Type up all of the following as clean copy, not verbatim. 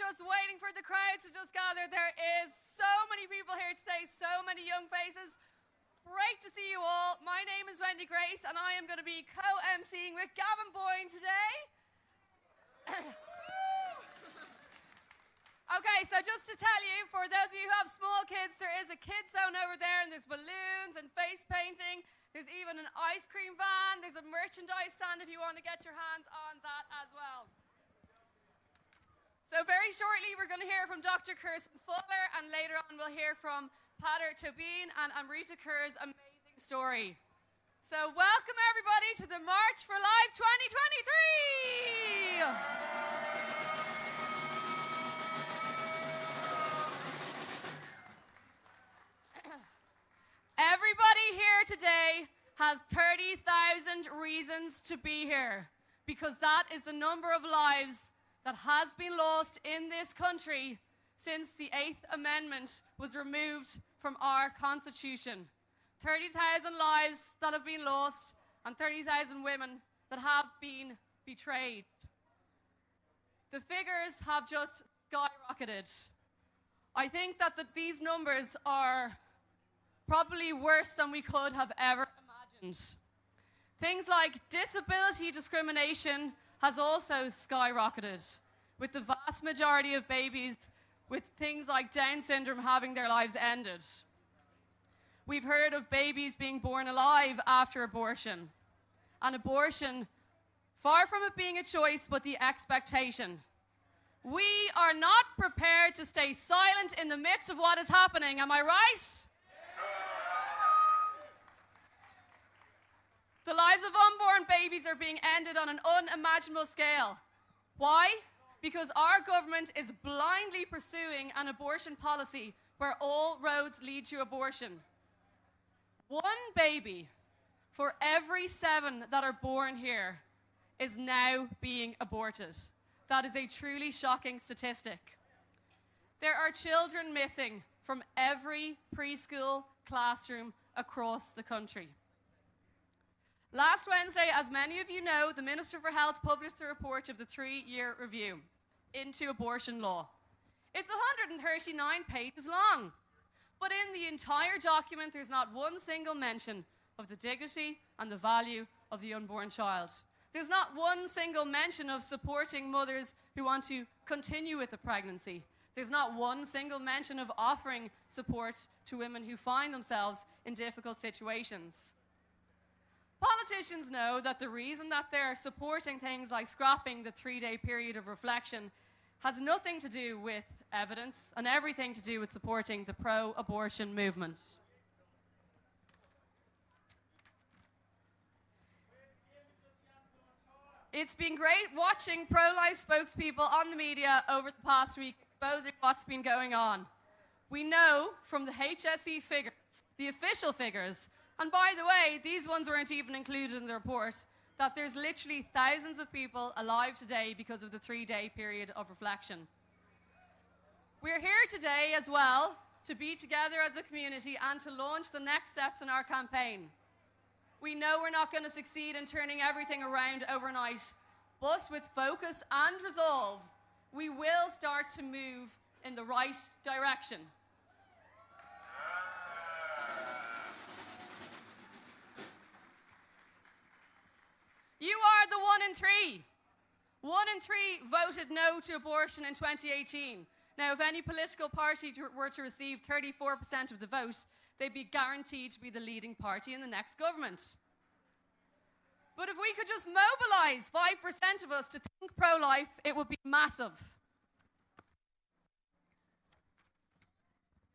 just waiting for the crowds to just gather. There is so many people here today, so many young faces. Great to see you all. My name is Wendy Grace, and I am going to be co-emceeing with Gavin Boyne today. Okay, so just to tell you, for those of you who have small kids, there is a kids zone over there, and there's balloons and face painting. There's even an ice cream van. There's a merchandise stand if you want to get your hands on that as well. So very shortly, we're going to hear from Dr. Kirsten Fuller, and later on we'll hear from Peadar, Tóibín, and Amrita Kaur's amazing story. So welcome everybody to the March for Life 2023! Everybody here today has 30,000 reasons to be here, because that is the number of lives that has been lost in this country since the 8th Amendment was removed from our Constitution. 30,000 lives that have been lost and 30,000 women that have been betrayed. The figures have just skyrocketed. I think that these numbers are probably worse than we could have ever imagined. Things like disability discrimination has also skyrocketed, with the vast majority of babies with things like Down syndrome having their lives ended. We've heard of babies being born alive after abortion. And abortion, far from it being a choice, but the expectation. We are not prepared to stay silent in the midst of what is happening, am I right? The lives of unborn babies are being ended on an unimaginable scale. Why? Because our government is blindly pursuing an abortion policy where all roads lead to abortion. One baby for every 7 that are born here is now being aborted. That is a truly shocking statistic. There are children missing from every preschool classroom across the country. Last Wednesday, as many of you know, the Minister for Health published a report of the 3-year review into abortion law. It's 139 pages long, but in the entire document, there's not one single mention of the dignity and the value of the unborn child. There's not one single mention of supporting mothers who want to continue with the pregnancy. There's not one single mention of offering support to women who find themselves in difficult situations. Politicians know that the reason that they're supporting things like scrapping the 3-day period of reflection has nothing to do with evidence and everything to do with supporting the pro-abortion movement. It's been great watching pro-life spokespeople on the media over the past week exposing what's been going on. We know from the HSE figures, the official figures, and by the way, these ones weren't even included in the report, that there's literally thousands of people alive today because of the 3-day period of reflection. We're here today as well to be together as a community and to launch the next steps in our campaign. We know we're not going to succeed in turning everything around overnight, but with focus and resolve, we will start to move in the right direction. You are the 1 in 3. 1 in 3 voted no to abortion in 2018. Now, if any political party were to receive 34% of the vote, they'd be guaranteed to be the leading party in the next government. But if we could just mobilise 5% of us to think pro-life, it would be massive.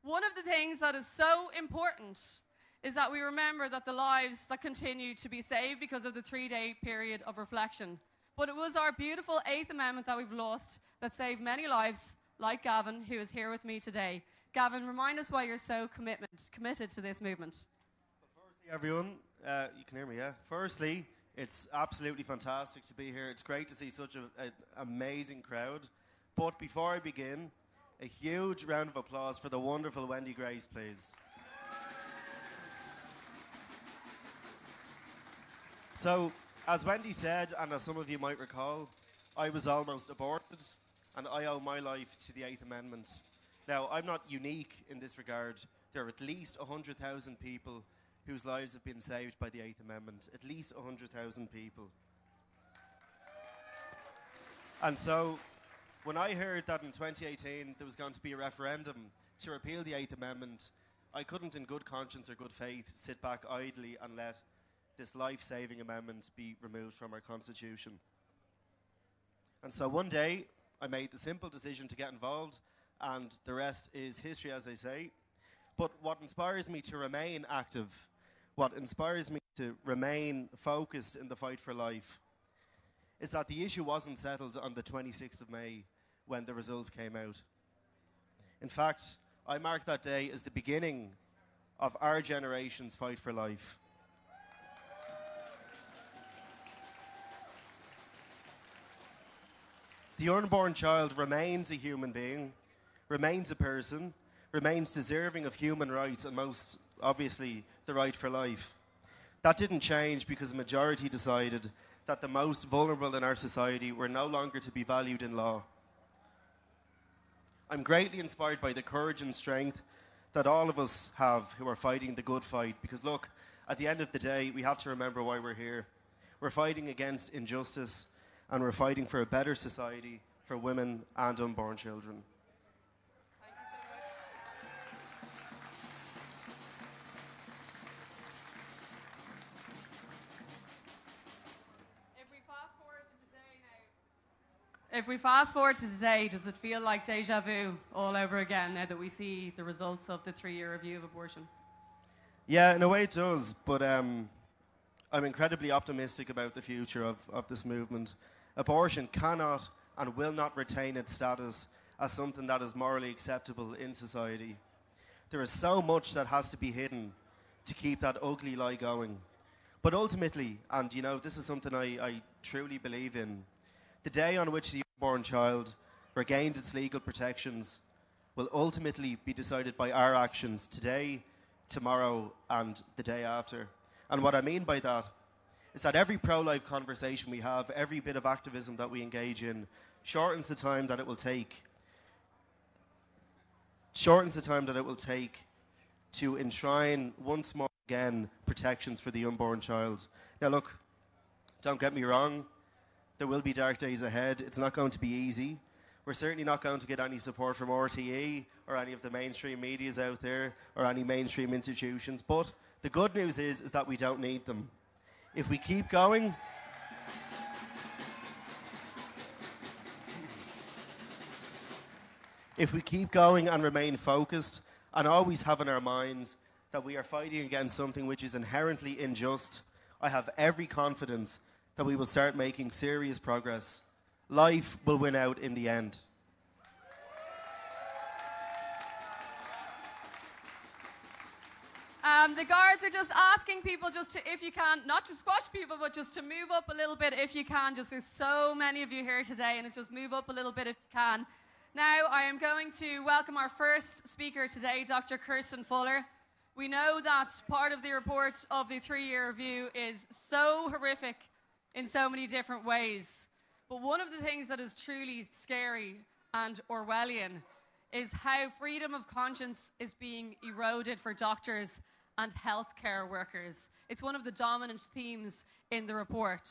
One of the things that is so important is that we remember that the lives that continue to be saved because of the 3-day period of reflection. But it was our beautiful 8th Amendment that we've lost that saved many lives, like Gavin, who is here with me today. Gavin, remind us why you're so committed to this movement. Well, firstly, everyone, you can hear me, yeah? Firstly, it's absolutely fantastic to be here. It's great to see such an amazing crowd. But before I begin, a huge round of applause for the wonderful Wendy Grace, please. So, as Wendy said, and as some of you might recall, I was almost aborted. and I owe my life to the Eighth Amendment. Now, I'm not unique in this regard. There are at least 100,000 people whose lives have been saved by the Eighth Amendment. At least 100,000 people. And so, when I heard that in 2018 there was going to be a referendum to repeal the Eighth Amendment, I couldn't in good conscience or good faith sit back idly and let this life-saving amendment be removed from our Constitution. And so one day, I made the simple decision to get involved, and the rest is history, as they say. But what inspires me to remain active, what inspires me to remain focused in the fight for life, is that the issue wasn't settled on the 26th of May when the results came out. In fact, I mark that day as the beginning of our generation's fight for life. The unborn child remains a human being, remains a person, remains deserving of human rights, and most obviously the right for life. That didn't change because a majority decided that the most vulnerable in our society were no longer to be valued in law. I'm greatly inspired by the courage and strength that all of us have who are fighting the good fight, because look, at the end of the day, we have to remember why we're here. We're fighting against injustice, and we're fighting for a better society for women and unborn children. Thank you so much. If we fast forward to today, does it feel like deja vu all over again now that we see the results of the 3-year review of abortion? Yeah, in a way it does, but I'm incredibly optimistic about the future of this movement. Abortion cannot and will not retain its status as something that is morally acceptable in society. There is so much that has to be hidden to keep that ugly lie going. But ultimately, and you know, this is something I truly believe in, the day on which the unborn child regains its legal protections will ultimately be decided by our actions today, tomorrow, and the day after. And what I mean by that is that every pro-life conversation we have, every bit of activism that we engage in, shortens the time that it will take to enshrine once more again protections for the unborn child. Now look, don't get me wrong, there will be dark days ahead. It's not going to be easy. We're certainly not going to get any support from RTE or any of the mainstream medias out there or any mainstream institutions, but the good news is that we don't need them. If we keep going, and remain focused and always have in our minds that we are fighting against something which is inherently unjust, I have every confidence that we will start making serious progress. Life will win out in the end. The guards are just asking people just to, if you can, not to squash people, but just to move up a little bit if you can. Just there's so many of you here today, and it's just move up a little bit if you can. Now I am going to welcome our first speaker today, Dr. Kirsten Fuller. We know that part of the report of the 3-year review is so horrific in so many different ways. But one of the things that is truly scary and Orwellian is how freedom of conscience is being eroded for doctors and healthcare workers. It's one of the dominant themes in the report.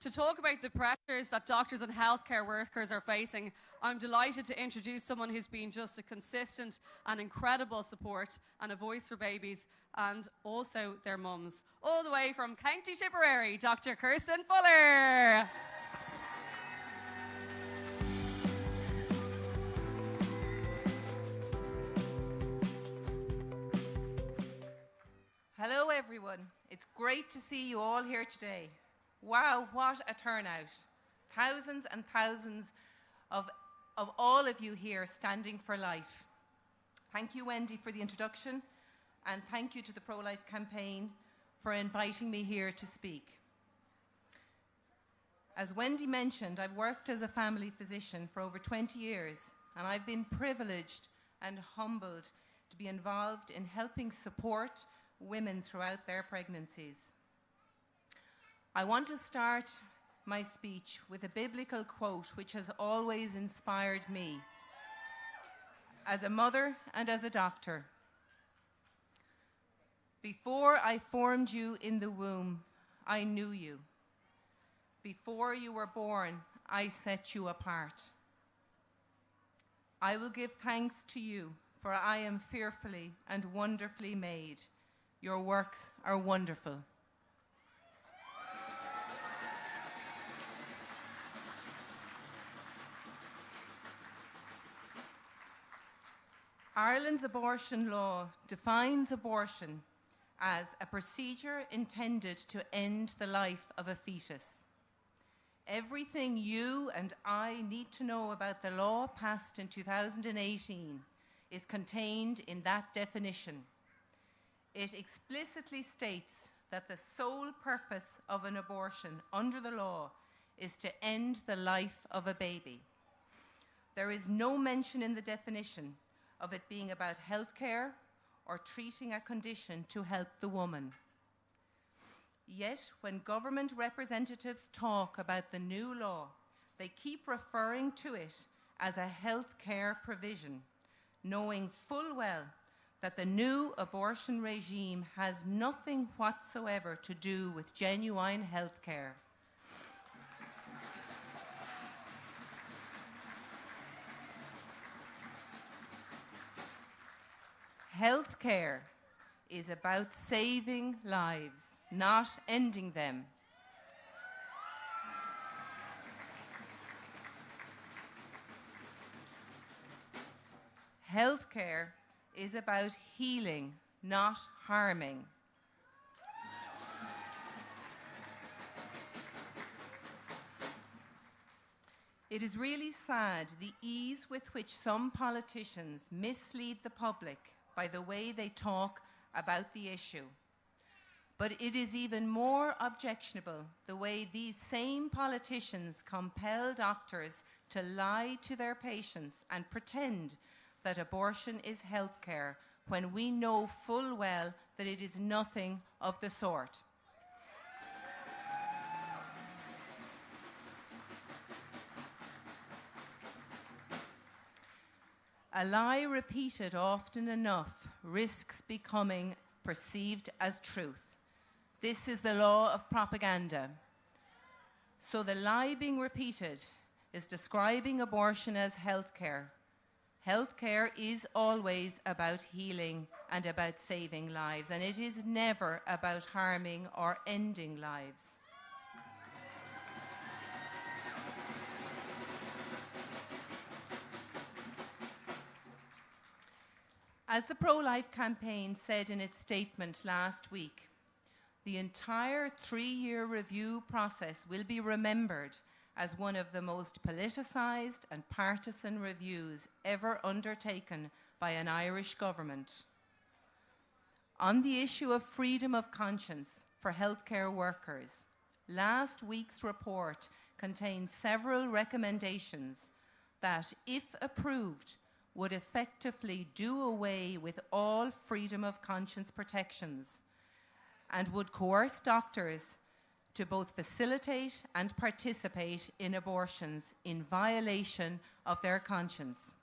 To talk about the pressures that doctors and healthcare workers are facing, I'm delighted to introduce someone who's been just a consistent and incredible support and a voice for babies and also their mums. All the way from County Tipperary, Dr. Kirsten Fuller. Hello everyone, it's great to see you all here today. Wow, what a turnout. Thousands and thousands of all of you here standing for life. Thank you, Wendy, for the introduction, and thank you to the Pro-Life campaign for inviting me here to speak. As Wendy mentioned, I've worked as a family physician for over 20 years, and I've been privileged and humbled to be involved in helping support women throughout their pregnancies. I want to start my speech with a biblical quote which has always inspired me as a mother and as a doctor. Before I formed you in the womb, I knew you. Before you were born, I set you apart. I will give thanks to you, for I am fearfully and wonderfully made. Your works are wonderful. Ireland's abortion law defines abortion as a procedure intended to end the life of a fetus. Everything you and I need to know about the law passed in 2018 is contained in that definition. It explicitly states that the sole purpose of an abortion under the law is to end the life of a baby. There is no mention in the definition of it being about health care or treating a condition to help the woman. Yet, when government representatives talk about the new law, they keep referring to it as a health care provision, knowing full well that the new abortion regime has nothing whatsoever to do with genuine health care. Health care is about saving lives, not ending them. Health care is about healing, not harming. It is really sad the ease with which some politicians mislead the public by the way they talk about the issue. But it is even more objectionable the way these same politicians compel doctors to lie to their patients and pretend that abortion is health care when we know full well that it is nothing of the sort. A lie repeated often enough risks becoming perceived as truth. This is the law of propaganda. So the lie being repeated is describing abortion as healthcare. Healthcare is always about healing and about saving lives, and it is never about harming or ending lives. As the pro-life campaign said in its statement last week, the entire 3-year review process will be remembered as one of the most politicised and partisan reviews ever undertaken by an Irish government. On the issue of freedom of conscience for healthcare workers, last week's report contains several recommendations that, if approved, would effectively do away with all freedom of conscience protections and would coerce doctors to both facilitate and participate in abortions in violation of their conscience.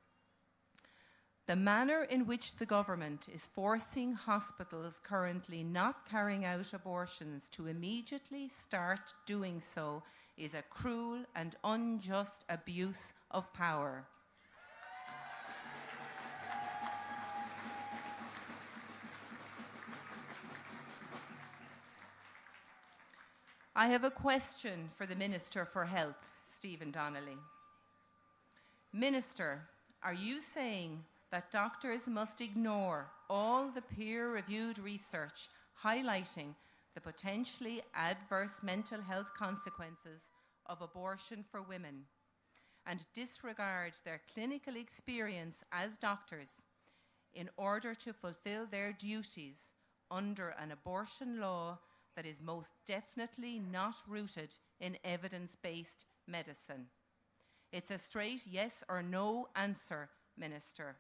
The manner in which the government is forcing hospitals currently not carrying out abortions to immediately start doing so is a cruel and unjust abuse of power. I have a question for the Minister for Health, Stephen Donnelly. Minister, are you saying that doctors must ignore all the peer-reviewed research highlighting the potentially adverse mental health consequences of abortion for women and disregard their clinical experience as doctors in order to fulfill their duties under an abortion law that is most definitely not rooted in evidence-based medicine? It's a straight yes or no answer, Minister.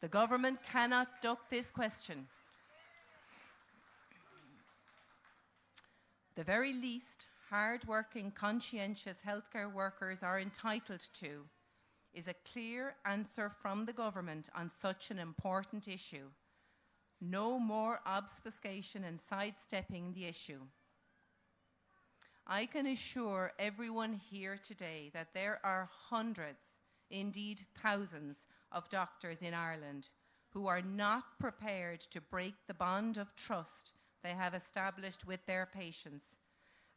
The government cannot duck this question. The very least hard-working, conscientious healthcare workers are entitled to is a clear answer from the government on such an important issue. No more obfuscation and sidestepping the issue. I can assure everyone here today that there are hundreds, indeed thousands, of doctors in Ireland who are not prepared to break the bond of trust they have established with their patients,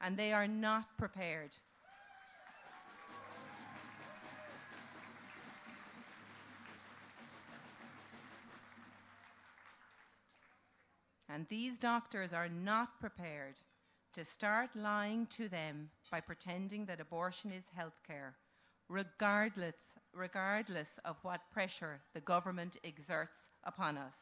and they are not prepared and these doctors are not prepared to start lying to them by pretending that abortion is healthcare, regardless of what pressure the government exerts upon us.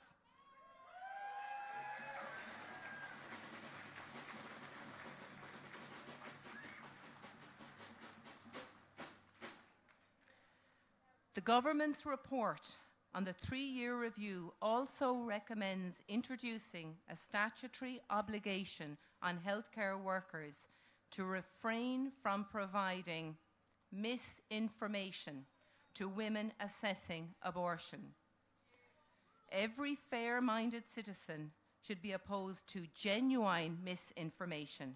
The government's report on the 3-year review also recommends introducing a statutory obligation on healthcare workers to refrain from providing misinformation to women assessing abortion. Every fair-minded citizen should be opposed to genuine misinformation,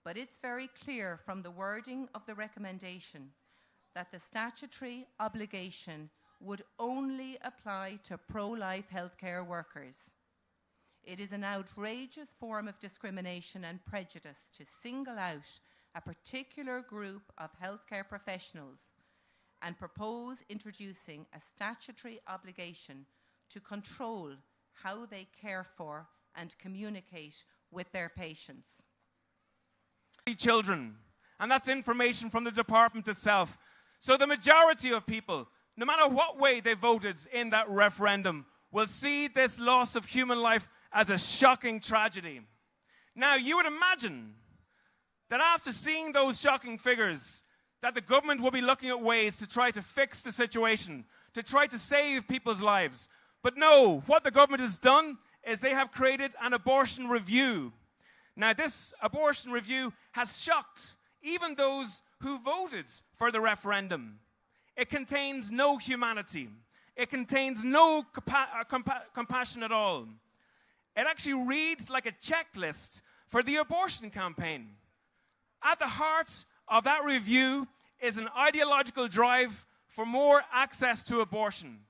but it's very clear from the wording of the recommendation that the statutory obligation would only apply to pro-life healthcare workers. It is an outrageous form of discrimination and prejudice to single out a particular group of healthcare professionals and propose introducing a statutory obligation to control how they care for and communicate with their patients. Children, and that's information from the department itself. So the majority of people, no matter what way they voted in that referendum, will see this loss of human life as a shocking tragedy. Now, you would imagine that after seeing those shocking figures, that the government will be looking at ways to try to fix the situation, to try to save people's lives. But no, what the government has done is they have created an abortion review. Now, this abortion review has shocked even those who voted for the referendum. It contains no humanity. It contains no compassion at all. It actually reads like a checklist for the abortion campaign. At the heart of that review is an ideological drive for more access to abortion.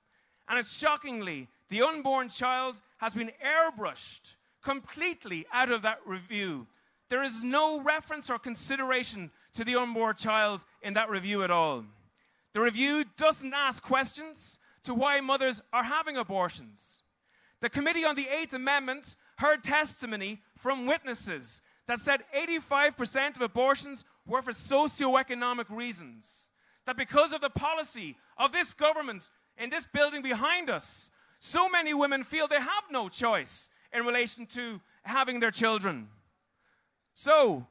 And it's shockingly, the unborn child has been airbrushed completely out of that review. There is no reference or consideration to the unborn child in that review at all. The review doesn't ask questions to why mothers are having abortions. The Committee on the Eighth Amendment heard testimony from witnesses that said 85% of abortions were for socioeconomic reasons. That because of the policy of this government in this building behind us, so many women feel they have no choice in relation to having their children. So,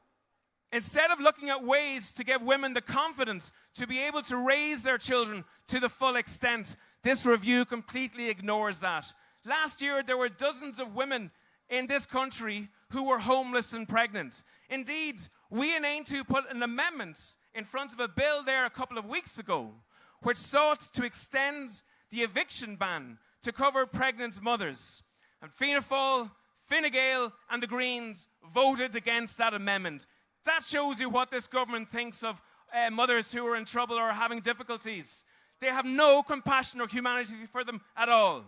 instead of looking at ways to give women the confidence to be able to raise their children to the full extent, this review completely ignores that. Last year, there were dozens of women in this country who were homeless and pregnant. Indeed, we in Aontú put an amendment in front of a bill there a couple of weeks ago, which sought to extend the eviction ban to cover pregnant mothers. And Fianna Fáil, Fine Gael and the Greens voted against that amendment. That shows you what this government thinks of mothers who are in trouble or having difficulties. They have no compassion or humanity for them at all.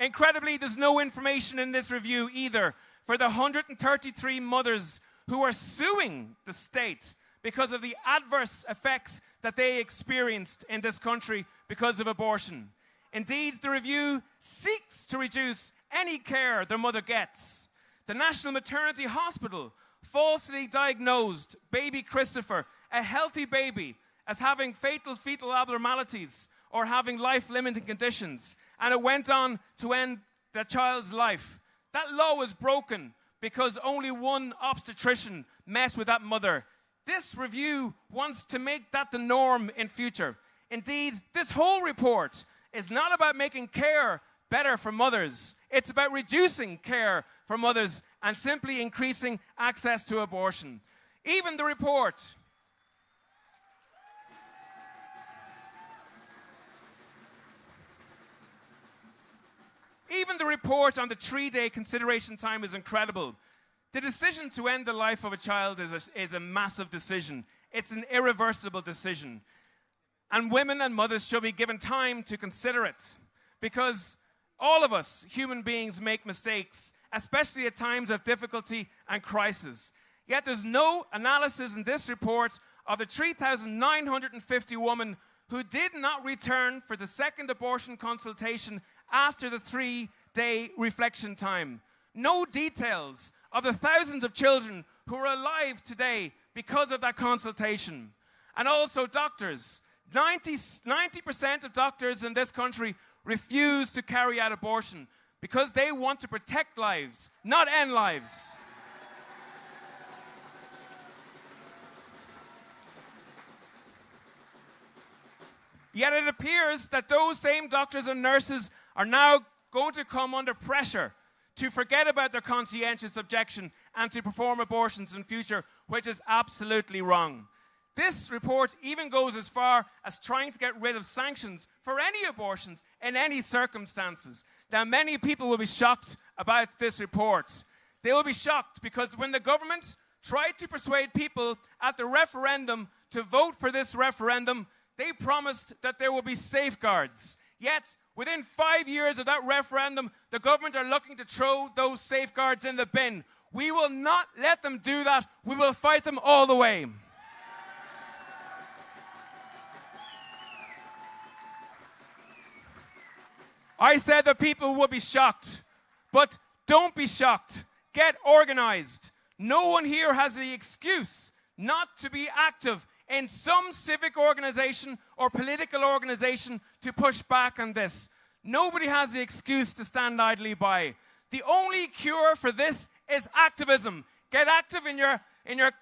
Incredibly, there's no information in this review either for the 133 mothers who are suing the state because of the adverse effects that they experienced in this country because of abortion. Indeed, the review seeks to reduce any care their mother gets. The National Maternity Hospital falsely diagnosed baby Christopher, a healthy baby, as having fatal fetal abnormalities or having life-limiting conditions, and it went on to end the child's life. That law was broken because only one obstetrician met with that mother. This review wants to make that the norm in future. Indeed, this whole report is not about making care better for mothers. It's about reducing care for mothers and simply increasing access to abortion. Even the report on the 3-day consideration time is incredible. The decision to end the life of a child is a massive decision. It's an irreversible decision. And women and mothers should be given time to consider it. Because all of us, human beings, make mistakes, especially at times of difficulty and crisis. Yet there's no analysis in this report of the 3,950 women who did not return for the second abortion consultation after the 3-day reflection time. No details of the thousands of children who are alive today because of that consultation. And also doctors. 90% of doctors in this country refuse to carry out abortion because they want to protect lives, not end lives. Yet it appears that those same doctors and nurses are now going to come under pressure to forget about their conscientious objection and to perform abortions in future, which is absolutely wrong. This report even goes as far as trying to get rid of sanctions for any abortions in any circumstances. Now, many people will be shocked about this report. They will be shocked because when the government tried to persuade people at the referendum to vote for this referendum, they promised that there will be safeguards. Yet, within 5 years of that referendum, the government are looking to throw those safeguards in the bin. We will not let them do that. We will fight them all the way. I said that people would be shocked, but don't be shocked. Get organized. No one here has the excuse not to be active in some civic organization or political organization to push back on this. Nobody has the excuse to stand idly by. The only cure for this is activism. Get active in your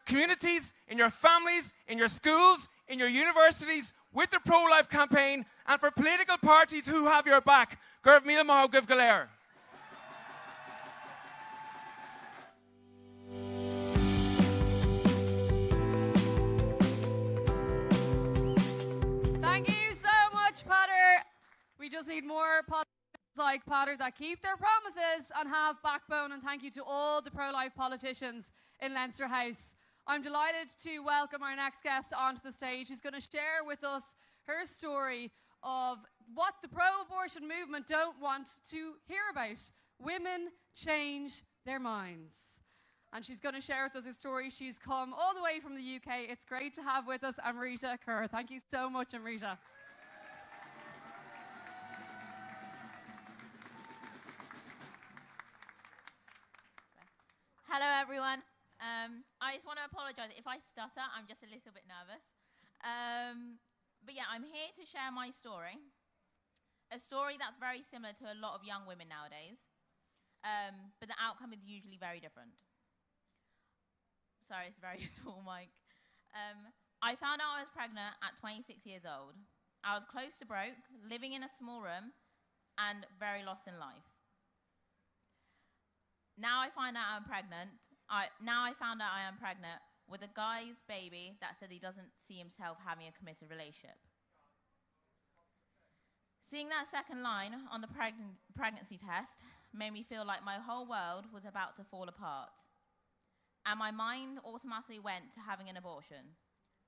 communities, in your families, in your schools, in your universities, with the pro-life campaign, and for political parties who have your back. Gurv Míle Maith Gurv Galéir. Thank you so much, Peadar. We just need more politicians like Peadar that keep their promises and have backbone. And thank you to all the pro-life politicians in Leinster House. I'm delighted to welcome our next guest onto the stage, who's going to share with us her story of what the pro-abortion movement don't want to hear about. Women change their minds. And she's going to share with us her story. She's come all the way from the UK. It's great to have with us Amrita Kaur. Thank you so much, Amrita. Hello, everyone. I just want to apologise. If I stutter, I'm just a little bit nervous. But yeah, I'm here to share my story. A story that's very similar to a lot of young women nowadays. But the outcome is usually very different. Sorry, it's a very tall mic. I found out I was pregnant at 26 years old. I was close to broke, living in a small room, and very lost in life. Now I find out I'm pregnant. I found out I am pregnant with a guy's baby that said he doesn't see himself having a committed relationship. Seeing that second line on the pregnancy test made me feel like my whole world was about to fall apart. And my mind automatically went to having an abortion,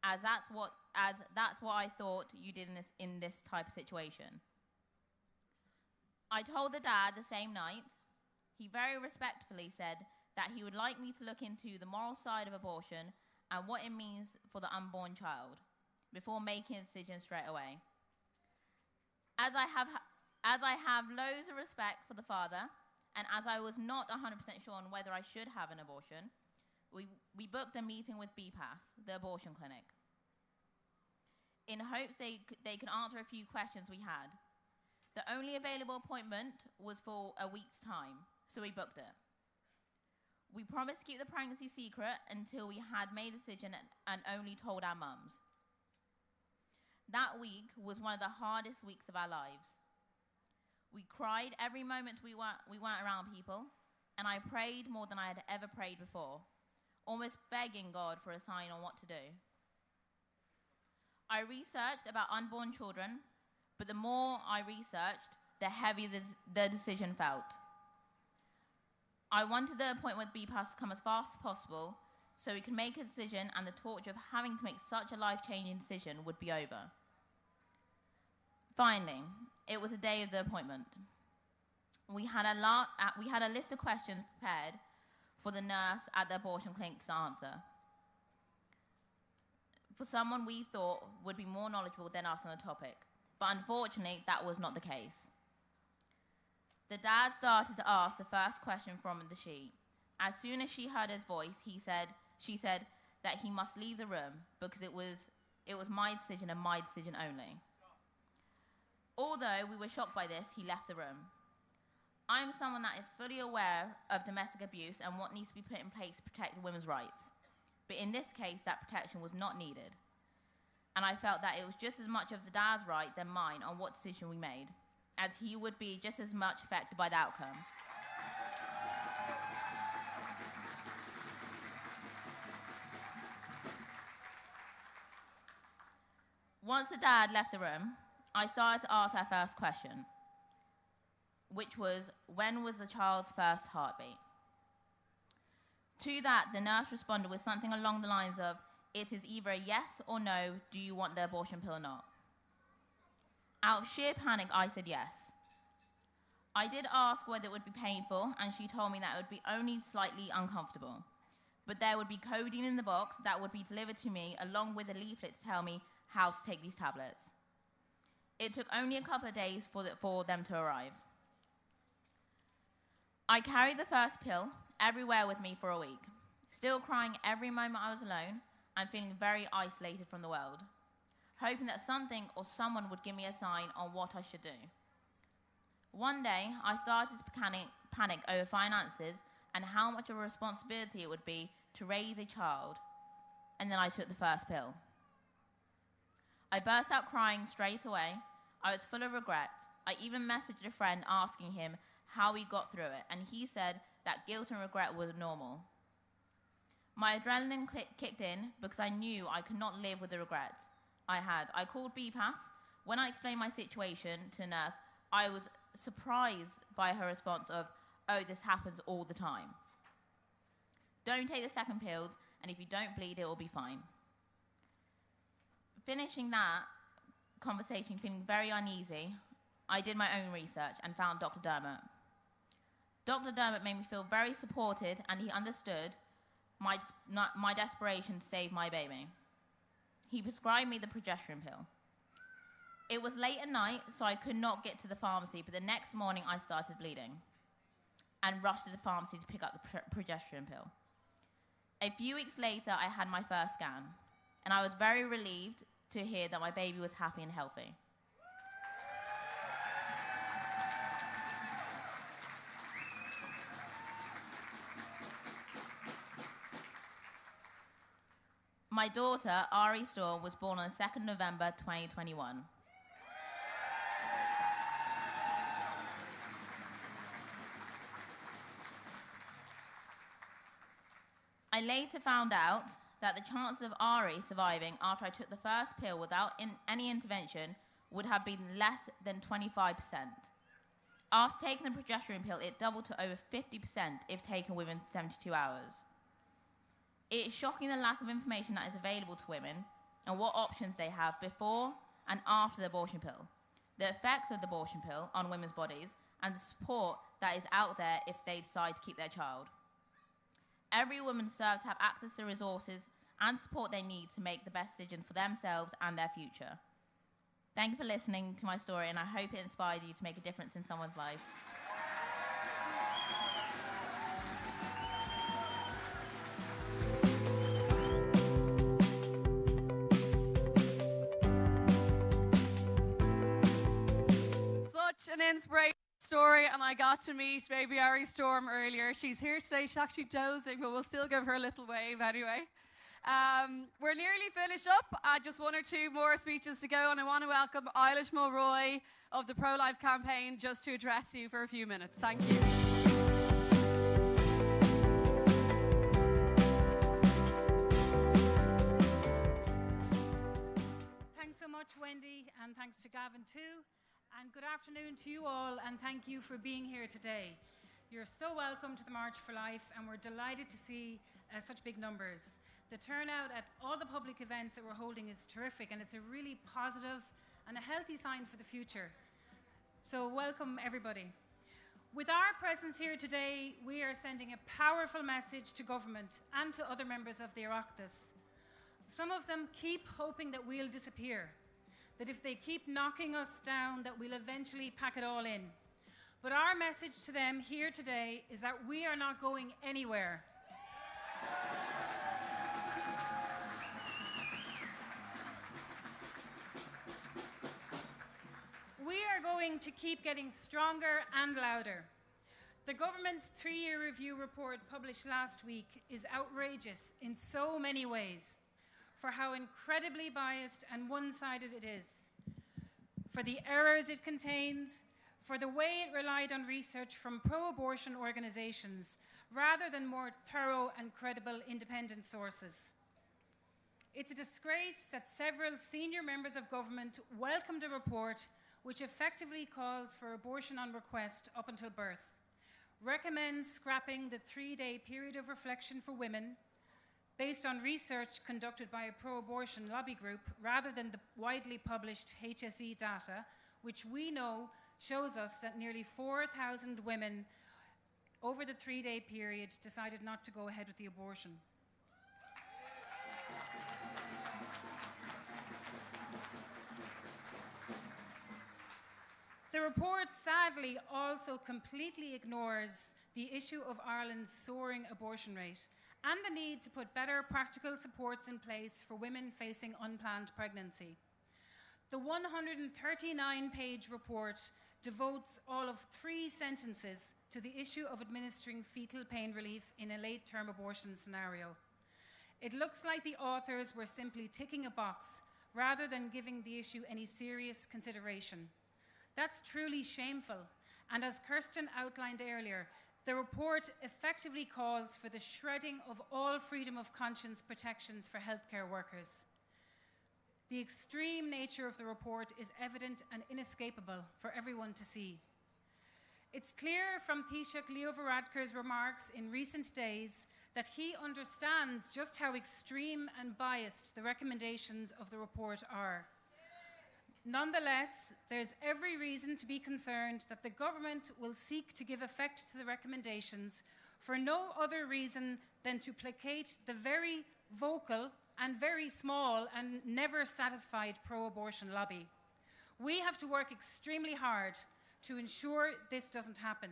as that's what I thought you did in this type of situation. I told the dad the same night. He very respectfully said that he would like me to look into the moral side of abortion and what it means for the unborn child before making a decision straight away. As I have loads of respect for the father, and as I was not 100% sure on whether I should have an abortion, we booked a meeting with BPAS, the abortion clinic, in hopes they could answer a few questions we had. The only available appointment was for a week's time, so we booked it. We promised to keep the pregnancy secret until we had made a decision and only told our mums. That week was one of the hardest weeks of our lives. We cried every moment we weren't around people, and I prayed more than I had ever prayed before, almost begging God for a sign on what to do. I researched about unborn children, but the more I researched, the heavier the decision felt. I wanted the appointment with BPAS to come as fast as possible so we could make a decision and the torture of having to make such a life-changing decision would be over. Finally, it was the day of the appointment. We had a list of questions prepared for the nurse at the abortion clinic to answer, for someone we thought would be more knowledgeable than us on the topic. But unfortunately, that was not the case. The dad started to ask the first question from the sheet. As soon as she heard his voice, she said that he must leave the room because it was my decision and my decision only. Although we were shocked by this, he left the room. I am someone that is fully aware of domestic abuse and what needs to be put in place to protect women's rights. But in this case, that protection was not needed. And I felt that it was just as much of the dad's right than mine on what decision we made, as he would be just as much affected by the outcome. Once the dad left the room, I started to ask our first question, which was, when was the child's first heartbeat? To that, the nurse responded with something along the lines of, it is either a yes or no, do you want the abortion pill or not? Out of sheer panic, I said yes. I did ask whether it would be painful, and she told me that it would be only slightly uncomfortable. But there would be codeine in the box that would be delivered to me, along with a leaflet to tell me how to take these tablets. It took only a couple of days for them to arrive. I carried the first pill everywhere with me for a week, still crying every moment I was alone and feeling very isolated from the world, hoping that something or someone would give me a sign on what I should do. One day, I started to panic over finances and how much of a responsibility it would be to raise a child, and then I took the first pill. I burst out crying straight away. I was full of regret. I even messaged a friend asking him how he got through it, and he said that guilt and regret were normal. My adrenaline kicked in because I knew I could not live with the regret I had. I called BPAS. When I explained my situation to a nurse, I was surprised by her response of, oh, this happens all the time. Don't take the second pills, and if you don't bleed, it will be fine. Finishing that conversation, feeling very uneasy, I did my own research and found Dr. Dermot. Dr. Dermot made me feel very supported, and he understood my desperation to save my baby. He prescribed me the progesterone pill. It was late at night, so I could not get to the pharmacy, but the next morning I started bleeding and rushed to the pharmacy to pick up the progesterone pill. A few weeks later, I had my first scan, and I was very relieved to hear that my baby was happy and healthy. My daughter, Ari Storm, was born on 2nd November 2021. I later found out that the chances of Ari surviving after I took the first pill without any intervention would have been less than 25%. After taking the progesterone pill, it doubled to over 50% if taken within 72 hours. It is shocking the lack of information that is available to women and what options they have before and after the abortion pill, the effects of the abortion pill on women's bodies, and the support that is out there if they decide to keep their child. Every woman deserves to have access to resources and support they need to make the best decision for themselves and their future. Thank you for listening to my story, and I hope it inspired you to make a difference in someone's life. Such an inspirational story, and I got to meet baby Ari Storm earlier. She's here today. She's actually dozing, but we'll still give her a little wave anyway. We're nearly finished up. Just one or two more speeches to go, and I want to welcome Eilís, Mulroy, of the pro-life campaign just to address you for a few minutes. Thank you. Thanks so much, Wendy, and thanks to Gavin too. And good afternoon to you all, and thank you for being here today. You're so welcome to the March for Life, and we're delighted to see such big numbers. The turnout at all the public events that we're holding is terrific, and it's a really positive and a healthy sign for the future. So welcome, everybody. With our presence here today, we are sending a powerful message to government and to other members of the Oireachtas. Some of them keep hoping that we'll disappear, that if they keep knocking us down, that we'll eventually pack it all in. But our message to them here today is that we are not going anywhere. We are going to keep getting stronger and louder. The government's 3-year review report published last week is outrageous in so many ways, for how incredibly biased and one-sided it is, for the errors it contains, for the way it relied on research from pro-abortion organisations rather than more thorough and credible independent sources. It's a disgrace that several senior members of government welcomed a report which effectively calls for abortion on request up until birth, recommends scrapping the 3-day period of reflection for women, based on research conducted by a pro-abortion lobby group rather than the widely published HSE data, which we know shows us that nearly 4,000 women over the 3-day period decided not to go ahead with the abortion. The report sadly also completely ignores the issue of Ireland's soaring abortion rate and the need to put better practical supports in place for women facing unplanned pregnancy. The 139-page report devotes all of 3 sentences to the issue of administering fetal pain relief in a late-term abortion scenario. It looks like the authors were simply ticking a box rather than giving the issue any serious consideration. That's truly shameful, and as Kirsten outlined earlier, the report effectively calls for the shredding of all freedom of conscience protections for healthcare workers. The extreme nature of the report is evident and inescapable for everyone to see. It's clear from Taoiseach Leo Varadkar's remarks in recent days that he understands just how extreme and biased the recommendations of the report are. Nonetheless, there's every reason to be concerned that the government will seek to give effect to the recommendations for no other reason than to placate the very vocal and very small and never satisfied pro-abortion lobby. We have to work extremely hard to ensure this doesn't happen.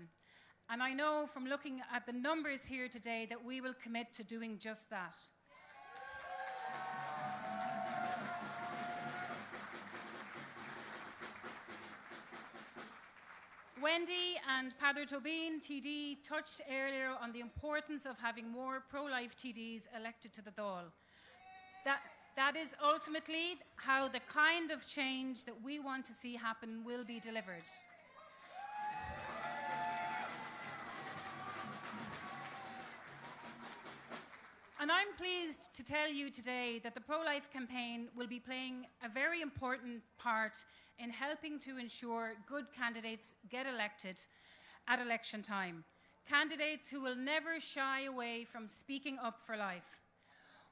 And I know from looking at the numbers here today that we will commit to doing just that. Wendy and Peadar Tóibín TD touched earlier on the importance of having more pro-life TDs elected to the Dáil. That is ultimately how the kind of change that we want to see happen will be delivered. And I'm pleased to tell you today that the Pro-Life campaign will be playing a very important part in helping to ensure good candidates get elected at election time. Candidates who will never shy away from speaking up for life.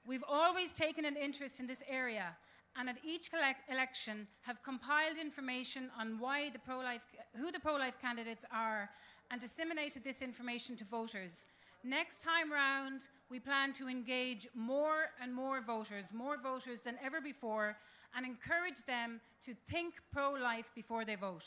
We've always taken an interest in this area, and at each election have compiled information on who the pro-life candidates are and disseminated this information to voters. Next time round, we plan to engage more and more voters than ever before, and encourage them to think pro-life before they vote.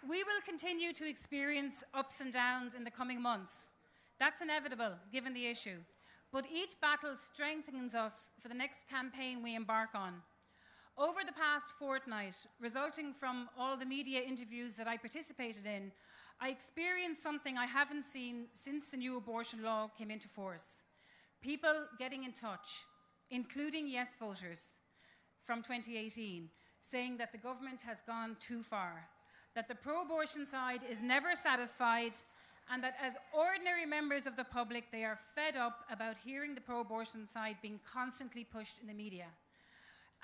We will continue to experience ups and downs in the coming months. That's inevitable, given the issue. But each battle strengthens us for the next campaign we embark on. Over the past fortnight, resulting from all the media interviews that I participated in, I experienced something I haven't seen since the new abortion law came into force. People getting in touch, including yes voters from 2018, saying that the government has gone too far, that the pro-abortion side is never satisfied, and that as ordinary members of the public, they are fed up about hearing the pro-abortion side being constantly pushed in the media.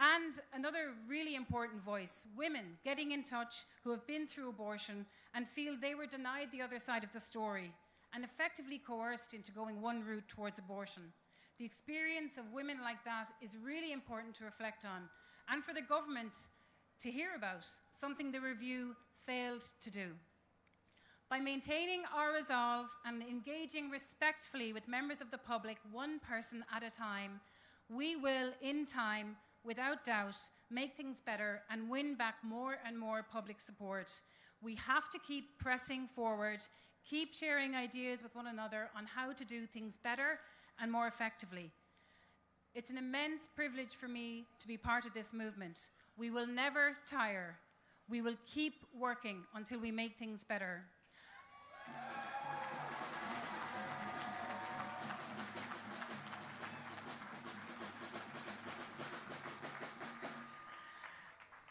And another really important voice, women getting in touch who have been through abortion and feel they were denied the other side of the story and effectively coerced into going one route towards abortion. The experience of women like that is really important to reflect on, and for the government to hear about, something the review failed to do. By maintaining our resolve and engaging respectfully with members of the public, one person at a time, we will, in time, without doubt, make things better and win back more and more public support. We have to keep pressing forward, keep sharing ideas with one another on how to do things better and more effectively. It's an immense privilege for me to be part of this movement. We will never tire. We will keep working until we make things better.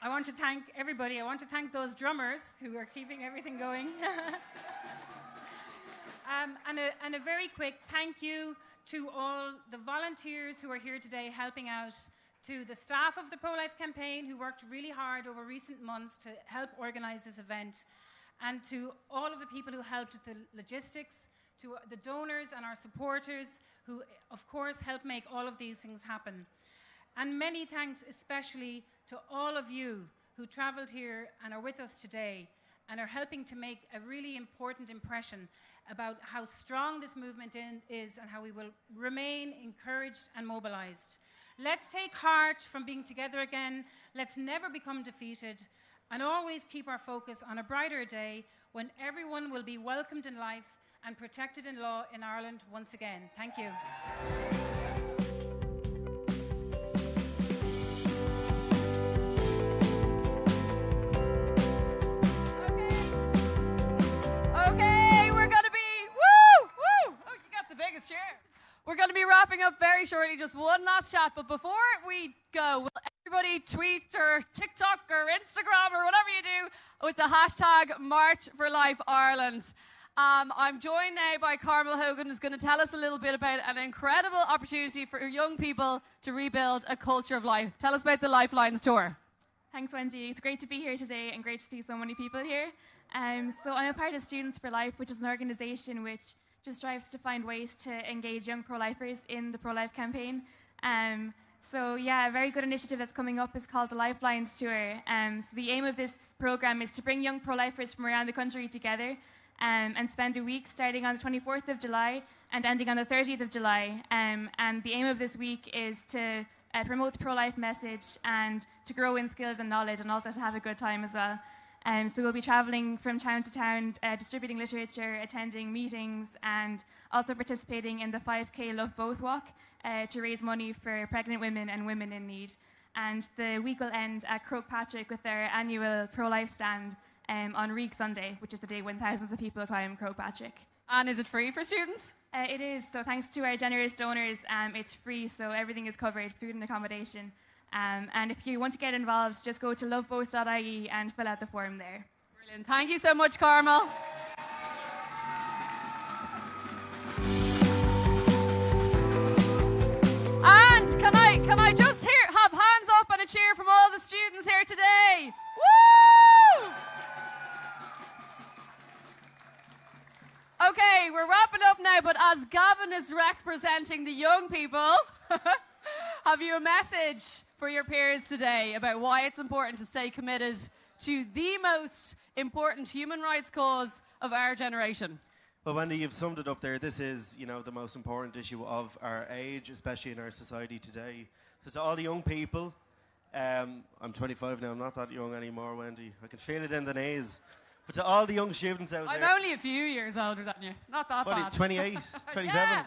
I want to thank everybody. I want to thank those drummers who are keeping everything going. And a very quick thank you to all the volunteers who are here today helping out, to the staff of the Pro-Life campaign who worked really hard over recent months to help organize this event, and to all of the people who helped with the logistics, to the donors and our supporters who, of course, help make all of these things happen. And many thanks especially to all of you who travelled here and are with us today and are helping to make a really important impression about how strong this movement is and how we will remain encouraged and mobilised. Let's take heart from being together again. Let's never become defeated, and always keep our focus on a brighter day when everyone will be welcomed in life and protected in law in Ireland once again. Thank you. We're going to be wrapping up very shortly, just one last chat. But before we go, will everybody tweet or TikTok or Instagram or whatever you do with the hashtag March for Life Ireland. I'm joined now by Carmel Hogan, who's going to tell us a little bit about an incredible opportunity for young people to rebuild a culture of life. Tell us about the Lifelines Tour. Thanks, Wendy. It's great to be here today and great to see so many people here. So I'm a part of Students for Life, which is an organisation which just strives to find ways to engage young pro-lifers in the pro-life campaign. So yeah, a very good initiative that's coming up is called the Lifelines Tour. So the aim of this program is to bring young pro-lifers from around the country together and spend a week starting on the 24th of July and ending on the 30th of July. And the aim of this week is to promote the pro-life message and to grow in skills and knowledge, and also to have a good time as well. So we'll be travelling from town to town, distributing literature, attending meetings, and also participating in the 5K Love Both Walk to raise money for pregnant women and women in need. And the week will end at Croagh Patrick with their annual pro-life stand on Reek Sunday, which is the day when thousands of people climb Croagh Patrick. And is it free for students? It is. So thanks to our generous donors, it's free, so everything is covered, food and accommodation. And if you want to get involved, just go to loveboth.ie and fill out the form there. Brilliant. Thank you so much, Carmel. And can I just have hands up and a cheer from all the students here today? Woo! Okay, we're wrapping up now, but as Gavin is representing the young people, have you a message for your peers today about why it's important to stay committed to the most important human rights cause of our generation? Well, Wendy, you've summed it up there. This is, the most important issue of our age, especially in our society today. So to all the young people, I'm 25 now, I'm not that young anymore, Wendy. I can feel it in the knees. But to all the young students out there... I'm only a few years older than you. Not that bad. 28, 27?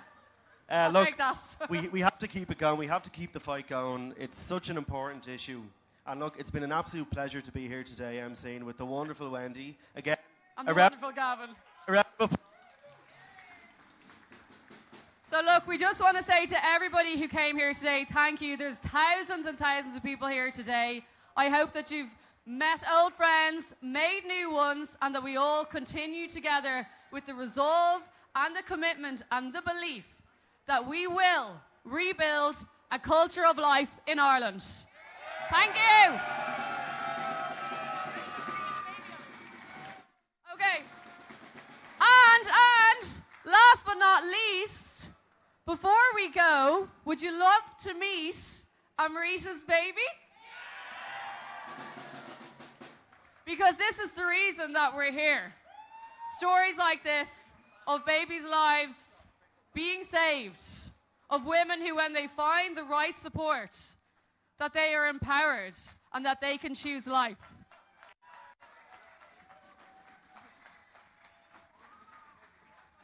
Yeah. Look, like that. we have to keep it going. We have to keep the fight going. It's such an important issue. And look, it's been an absolute pleasure to be here today, emceeing with the wonderful Wendy. Again, And the wonderful Gavin. So look, we just want to say to everybody who came here today, thank you. There's thousands and thousands of people here today. I hope that you've met old friends, made new ones, and that we all continue together with the resolve and the commitment and the belief that we will rebuild a culture of life in Ireland. Thank you. Okay. And last but not least, before we go, would you love to meet Amrita's baby? Because this is the reason that we're here. Stories like this of babies' lives being saved, of women who, when they find the right support, that they are empowered and that they can choose life.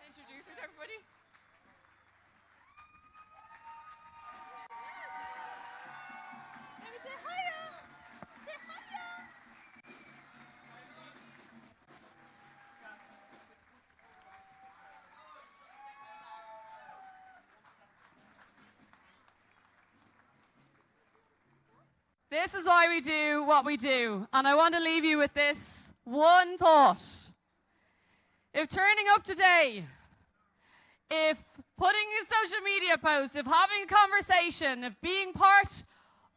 Introduce her to everybody. Let me say hiya. Say hiya. This is why we do what we do. And I want to leave you with this one thought. If turning up today, if putting a social media post, if having a conversation, if being part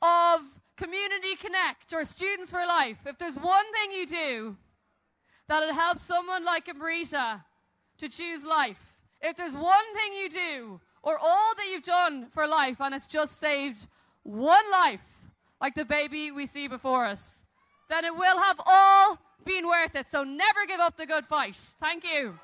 of Community Connect or Students for Life, if there's one thing you do that'll help someone like Amrita to choose life, if there's one thing you do or all that you've done for life and it's just saved one life, like the baby we see before us, then it will have all been worth it. So never give up the good fight. Thank you.